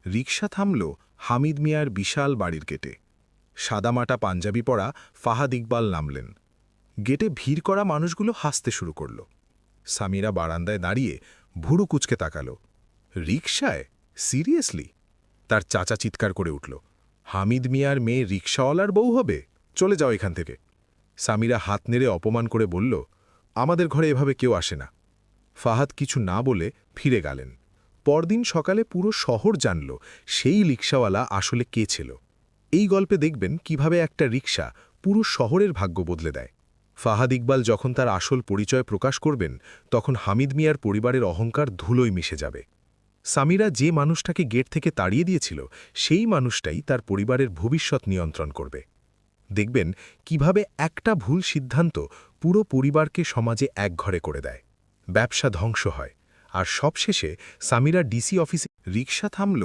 রিকশা থামল হামিদ মিয়ার বিশাল বাড়ির গেটে। সাদামাটা পাঞ্জাবি পরা ফাহাদ ইকবাল নামলেন। গেটে ভিড় করা মানুষগুলো হাসতে শুরু করল। সামিরা বারান্দায় দাঁড়িয়ে ভুরু কুচকে তাকাল। রিকশায়? সিরিয়াসলি? তার চাচা চিৎকার করে উঠল, হামিদ মিয়ার মেয়ে রিকশাওয়ালার বউ হবে? চলে যাও এখান থেকে। সামিরা হাত নেড়ে অপমান করে বলল, আমাদের ঘরে এভাবে কেউ আসে না। ফাহাদ কিছু না বলে ফিরে গেলেন। পরদিন সকালে পুরো শহর জানল সেই রিকশাওয়ালা আসলে কে ছিল। এই গল্পে দেখবেন কিভাবে একটা রিকশা পুরো শহরের ভাগ্য বদলে দেয়। ফাহাদ ইকবাল যখন তার আসল পরিচয় প্রকাশ করবেন, তখন হামিদ মিয়ার পরিবারের অহংকার ধুলোয় মিশে যাবে। সামিরা যে মানুষটাকে গেট থেকে তাড়িয়ে দিয়েছিল, সেই মানুষটাই তার পরিবারের ভবিষ্যৎ নিয়ন্ত্রণ করবে। দেখবেন কিভাবে একটা ভুল সিদ্ধান্ত পুরো পরিবারকে সমাজে একঘরে করে দেয়। ব্যবসা ধ্বংস হয়, আর সবশেষে সামিরা ডিসি অফিসে। রিকশা থামল